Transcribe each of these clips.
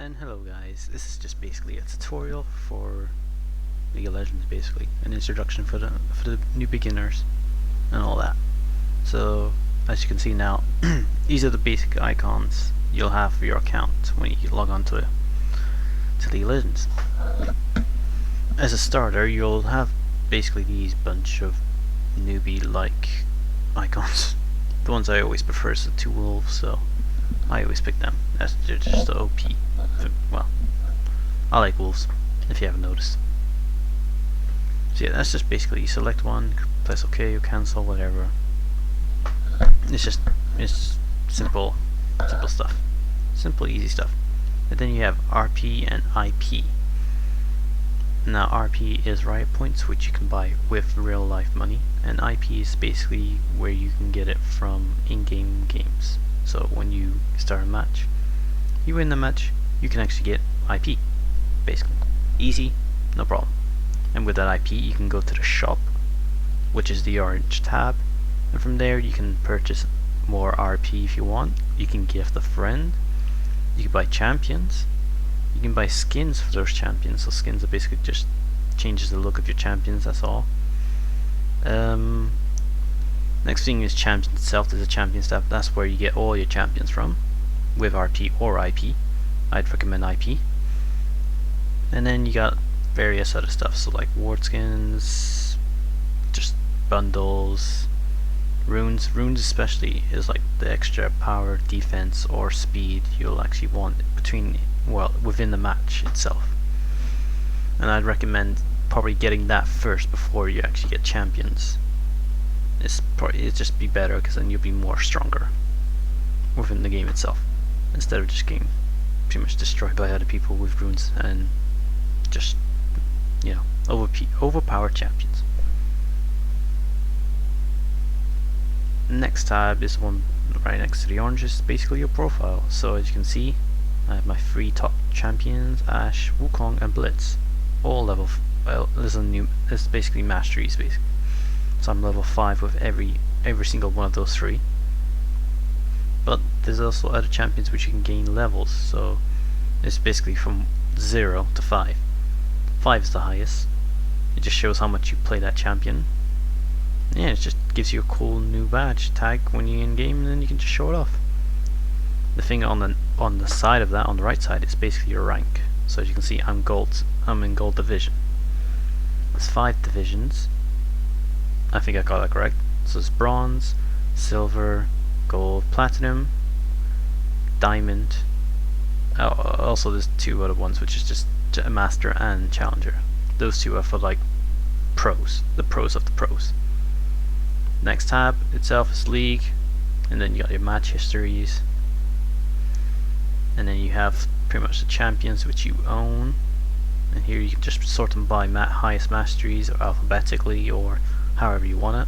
And hello guys, this is just basically a tutorial for League of Legends, basically an introduction for the new beginners and all that. So as you can see now, these are the basic icons you'll have for your account when you log on to League of Legends. As a starter, you'll have basically these bunch of newbie-like icons. The ones I always prefer is the two wolves, so I always pick them. They're just the OP. Well, I like wolves, if you haven't noticed. So yeah, that's just basically you select one, press OK, you cancel, whatever. It's simple stuff. Simple, easy stuff. And then you have RP and IP. Now RP is riot points, which you can buy with real life money, and IP is basically where you can get it from in-game games. So when you start a match, you win the match, you can actually get IP, basically. Easy, no problem. And with that IP, you can go to the shop, which is the orange tab, and from there you can purchase more RP if you want. You can gift a friend, you can buy champions, you can buy skins for those champions. So skins are basically just changes the look of your champions, that's all. Next thing is champion itself. There's a champion tab. That's where you get all your champions from, with RP or IP. I'd recommend IP. And then you got various other stuff, so like ward skins, just bundles, runes. Runes especially is like the extra power, defense, or speed you'll actually want within the match itself. And I'd recommend probably getting that first before you actually get champions. It'll just be better, because then you'll be more stronger within the game itself, instead of just getting pretty much destroyed by other people with runes and just, you know, overpowered champions. Next tab is one right next to the orange, is basically your profile. So as you can see, I have my 3 top champions: Ashe, Wukong, and Blitz, all level. Well, this is basically masteries, basically. So I'm level 5 with every single one of those 3. But there's also other champions which you can gain levels, so it's basically from 0 to 5. 5 is the highest. It just shows how much you play that champion. Yeah, it just gives you a cool new badge tag when you're in game, and then you can just show it off. The thing on the side of that, on the right side, is basically your rank. So as you can see, I'm in gold division. There's 5 divisions. I think I got that correct. So it's bronze, silver, gold, platinum, diamond. Also there's 2 other ones, which is just a master and challenger. Those 2 are for like pros, the pros of the pros. Next tab itself is league, and then you got your match histories, and then you have pretty much the champions which you own, and here you can just sort them by highest masteries, or alphabetically, or however you want it.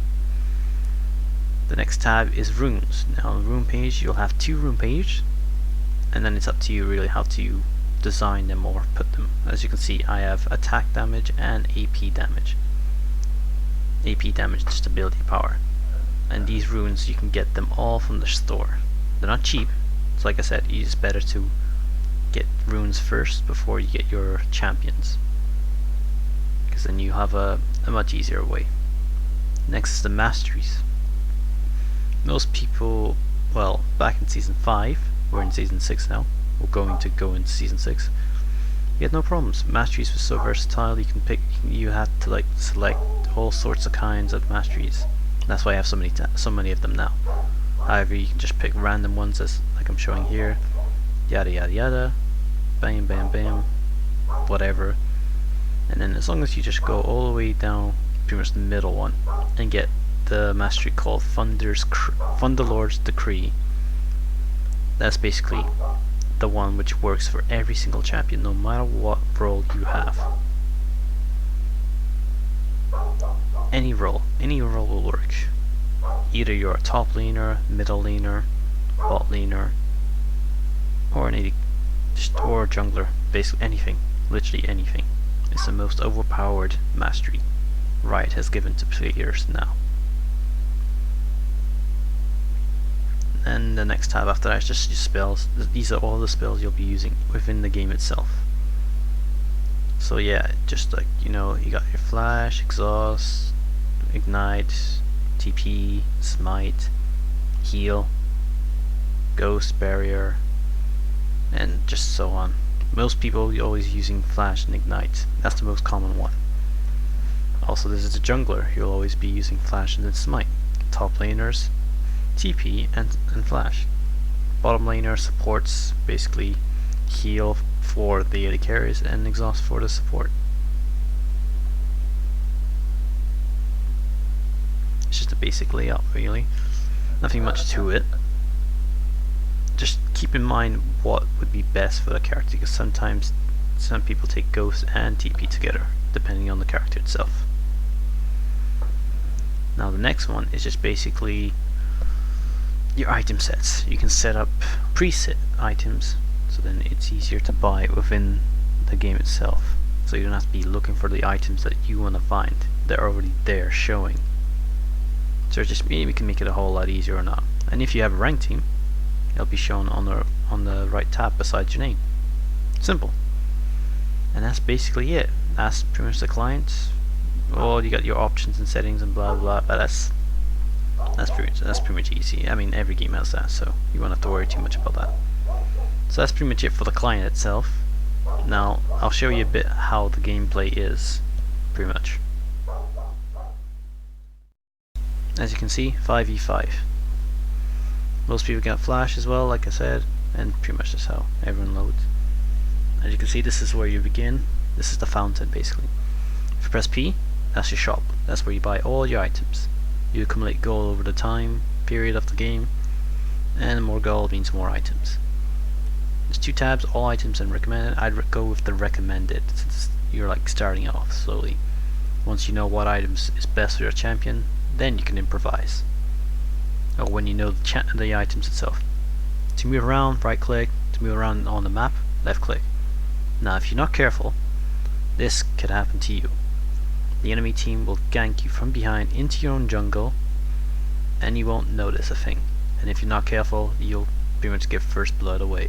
The next tab is runes. Now on the rune page, you'll have 2 rune pages, and then it's up to you really how to design them or put them. As you can see, I have attack damage and AP damage. AP damage, just ability power. And these runes, you can get them all from the store. They're not cheap, so like I said, it's better to get runes first before you get your champions, because then you have a much easier way. Next is the masteries. Most people, well, back in season 5, we're in season 6 now, we're going to go into season 6, you had no problems. Masteries was so versatile, you had to like select all sorts of kinds of masteries. That's why I have so many of them now. However, you can just pick random ones, as like I'm showing here, yada yada yada, bam bam bam, whatever. And then as long as you just go all the way down, pretty much the middle one, and get the mastery called Thunderlord's Decree. That's basically the one which works for every single champion, no matter what role you have. Any role will work. Either you're a top laner, middle laner, bot laner, or or jungler. Basically anything, literally anything. It's the most overpowered mastery Riot has given to players now. and the next tab after that is just your spells. These are all the spells you'll be using within the game itself. So yeah, just like, you know, you got your flash, exhaust, ignite, TP, smite, heal, ghost, barrier, and just so on. Most people are always using flash and ignite. That's the most common one. Also, this is a jungler. You'll always be using flash and then smite. Top laners, TP and flash. Bottom laner supports basically heal for the AD carries and exhaust for the support. It's just a basic layout really. Nothing much to it. Just keep in mind what would be best for the character, because sometimes some people take Ghost and TP together depending on the character itself. Now the next one is just basically your item sets. You can set up preset items, so then it's easier to buy within the game itself. So you don't have to be looking for the items that you want to find. They're already there showing. So just maybe we can make it a whole lot easier or not. And if you have a ranked team, it'll be shown on the right tab beside your name. Simple. And that's basically it. That's pretty much the client. Well, you got your options and settings and blah blah, but that's pretty much easy. I mean, every game has that, so you won't have to worry too much about that. So that's pretty much it for the client itself. Now I'll show you a bit how the gameplay is, pretty much. As you can see, 5v5. Most people got flash as well, like I said, and pretty much that's how everyone loads. As you can see, this is where you begin. This is the fountain, basically. If you press P, that's your shop. That's where you buy all your items. You accumulate gold over the time period of the game, and more gold means more items. There's two tabs, all items and recommended. I'd go with the recommended, since you're like starting off slowly. Once you know what items is best for your champion, then you can improvise. Or when you know the items itself. To move around, right click. To move around on the map, left click. Now if you're not careful, this could happen to you. The enemy team will gank you from behind into your own jungle, and you won't notice a thing. And if you're not careful, you'll pretty much give first blood away,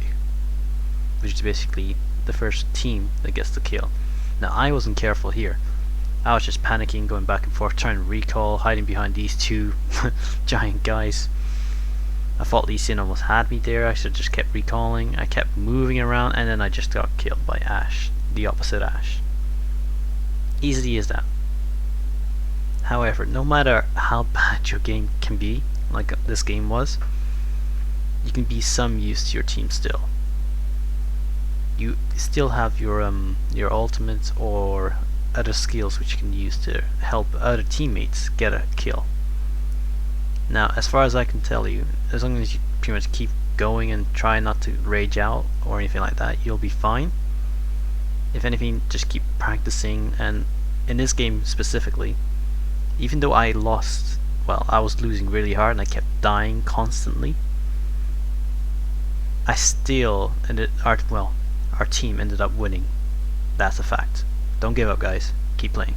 which is basically the first team that gets the kill. Now I wasn't careful here. I was just panicking, going back and forth, trying to recall, hiding behind these two giant guys. I thought Lee Sin almost had me there. I should have just kept recalling. I kept moving around, and then I just got killed by Ashe, the opposite Ashe. Easy as that. However, no matter how bad your game can be, like this game was, you can be some use to your team still. You still have your ultimates or other skills which you can use to help other teammates get a kill. Now, as far as I can tell you, as long as you pretty much keep going and try not to rage out or anything like that, you'll be fine. If anything, just keep practicing. And in this game specifically, even though I lost, well, I was losing really hard and I kept dying constantly, I still our team ended up winning. That's a fact. Don't give up, guys. Keep playing.